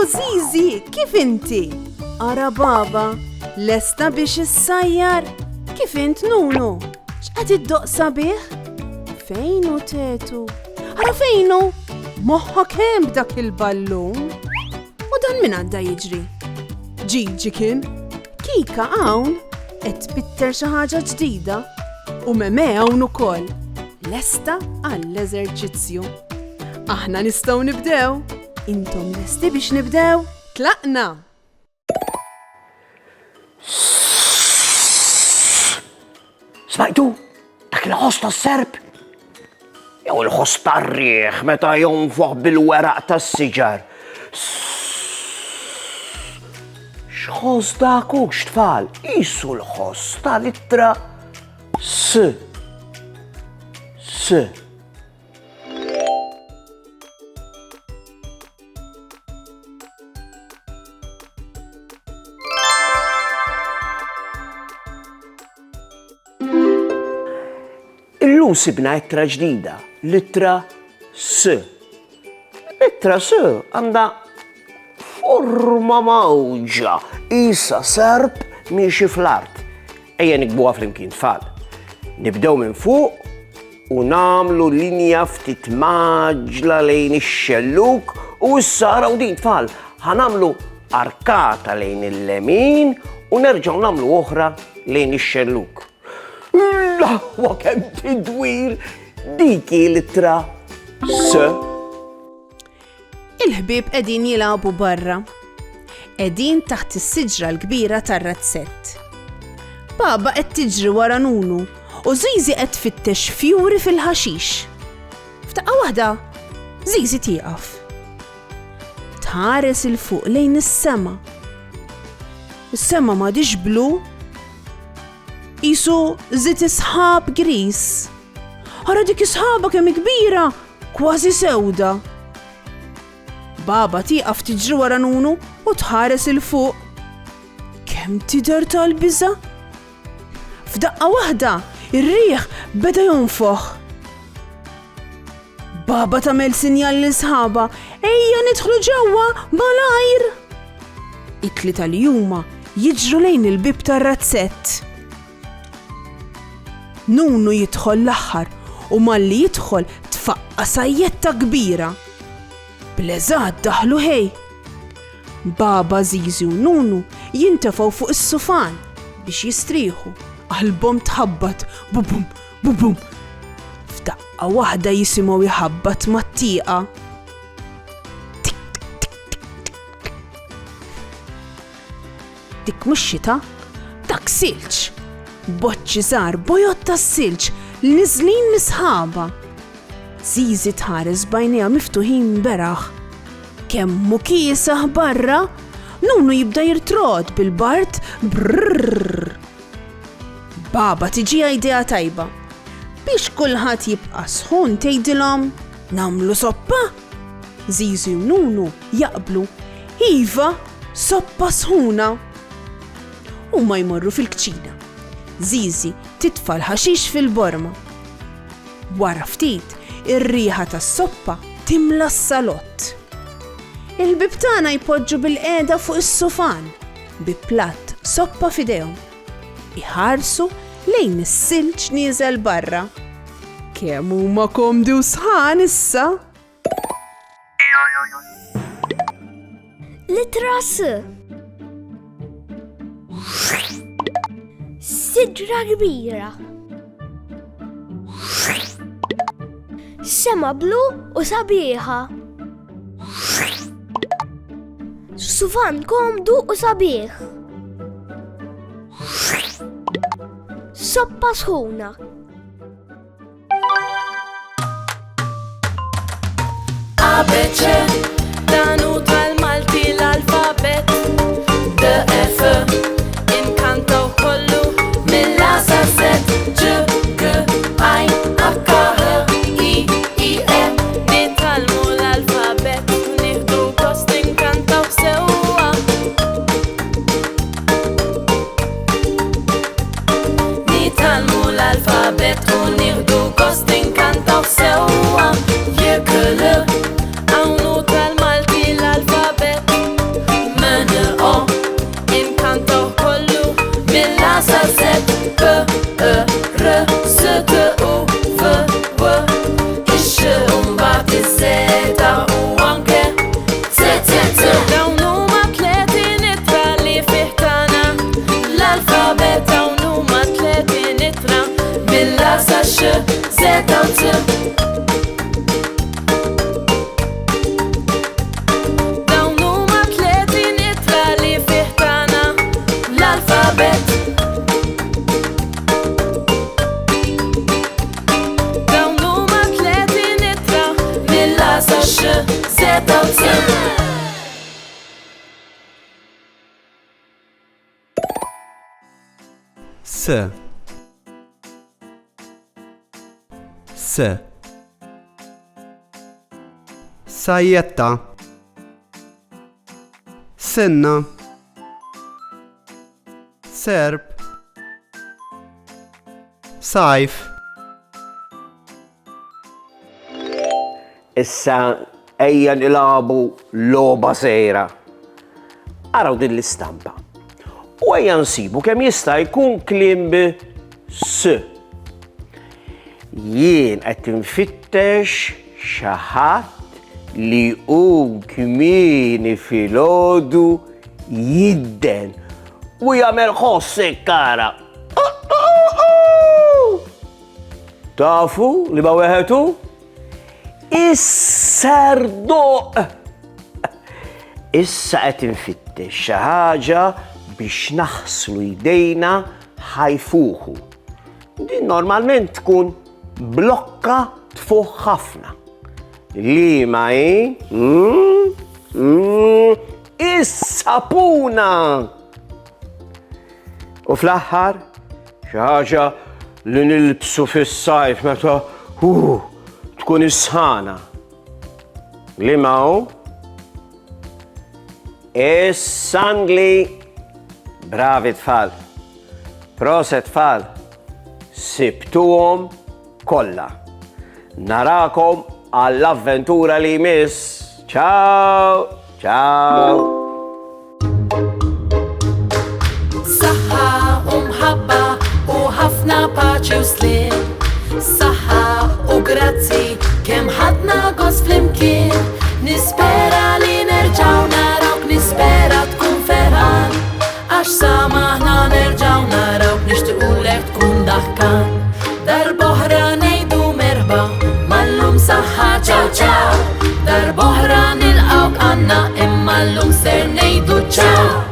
Zizi, kif inti? Ara baba, lesta biex issajjar? Kif int Nunu? X'qed iddoqsa bih? Fejnu tetu? Ara fejnu? Moħħok hemm b'dak il-ballun? U dan min għadda jiġri? Ġiġi kien? Kika hawn qed tbitter xi ħaġa ġdida u Meme hawn ukoll lesta għall-eżerċizzju. Aħna nistgħu nibdew. Intom lesti biex nibdew? Tlaqna! Smajtu, dak il-ħoss tas-serb? Jew il-ħoss tar-rieħ meta jonfoħ bil-weraq tas-siġar. X'ħoss dak hux tfal? Qisu l-ħoss tal-ittra S. Illum sibna ittra ġdida, l-ittra S. L-ittra S għandha forma mawġa, isa serb miexi fl-art. Ejja nikbuha flimkien tfal. Nibdew minn fuq u nagħmlu linja ftit maġla lejn ix-xelluk u issa araw din tfal. Ħanamlu arkata lejn il-lemin u nerġgħu nagħmlu oħra lejn ix-xelluk. Laħwa kemm tidwil dik l-ittra S. Il-ħbieb qegħdin jilagħbu barra. Qegħdin taħt is-siġra l-kbira tar-razzett. Baba qed tiġri wara Nunu u Zizi qed tfittex fjuri fil-ħaxix. F'daqqa waħda, Zizi tieqaf. Tħares il fuq lejn is-sema. Is-sema m'għadix blu. Qisu żiet isħab gris. Ara dik isħaba kemm kbira, kważi sewda. Baba tieqaf tiġri wara Nunu u tħares il fuq. Kemm tidher tal-biża'? F'daqqa waħda, ir-riħ beda jonfoħ. Baba tagħmel sinjal l-isħaba, ejja nidħlu ġewwa malajr. It-tlieta li huma jiġru lejn il-bib tar-razzett. Nunu jidħol l-aħħar u malli jidħol tfaqqa sajjetta kbira. Bleżat daħlu ħej. Baba, Zizi u Nunu jintefgħu fuq is-sufan biex jistrieħu. Qalbhom tħabbat bubum bubum. F'daqqa waħda jisimgħu jħabbat mat-tieqa. Dik mhux xita, dak silġ. Boċċi żgħar bojot tas-silġ li niżlin l-isħaba. Zizi tħares bajnejha miftuħin beraħ. Kemmu kiesaħ barra, Nunu jibda jirtrod bil-bart brrrr. Baba tiġi idea tajba. Biex kulħadd jibqa' sħun tgħidilhom nagħmlu soppa? Zizi u Nunu jaqblu. Iva, soppa sħuna. Huma jmorru fil-kċina. Zizi titfa' l-ħaxix fil-borma. Wara ftit, ir-riħa tas-soppa timla s-salott. Il-bib tagħna jpoġġu bil-qiegħda fuq is-sufan bi platt soppa f'idejhom. Iħarsu lejn is-silġ nieżel barra. Kemm huma komdi u sħan issa. L-ittra S. Siġra kbira. Sema blu u sabiħa. Sufan komdu u sabiħ. Soppa sħuna. ABC, danu tal-Malti l-alfabet. DF, inkantaw kollu mill-A sa Z. Ġ, G, I, H, I, I, E. Nitalmu l-alfabet u nieħdu gost inkantaw sewwa. Nitalmu l-alfabet u nieħdu gost inkantaw sewwa. Jekk hawn zeta u c. Sajjetta. Senna. Serb. Sajf. Issa ejja nilabu loba sejra. Araw din l-istampa. U ejja nsibu kemm jista' jkun kliem bi s. Jien qed infittex xi ħadd li hu kmieni filgħodu jidden u jagħmel ħossek kara. Tafu li ma weħetu? Is-serdoq. Issa qed infittex xi ħaġa biex naħslu jdejna ħajfuħu. Din normalment tkun blokka tfuq ħafna. Li ma is-sapuna. U fl-aħħar xi ħaġa li nilbsu fis-sajf meta tkun is-sħana. Li ma hu? Is-sandli. Bravi tfal. Proset tfal. Sibtuhom kollha. Narakom għall-avventura li jmiss. Ciao! Ciao! Saħħa u mħabba u ħafna paċi u slim. Saħħa u grazzi kemm ħadna gost flimkien. Nispera li nerġaw narawk, nispera tkun ferħan. Għax samaħna nerġaw narawk, nixtiequlek tkun daħkan. Darboħra ngħidu merba, mallum saħħa ċaw ċaw. Darboħra nilqawk għandna imma llum ser ngħidu ċaw.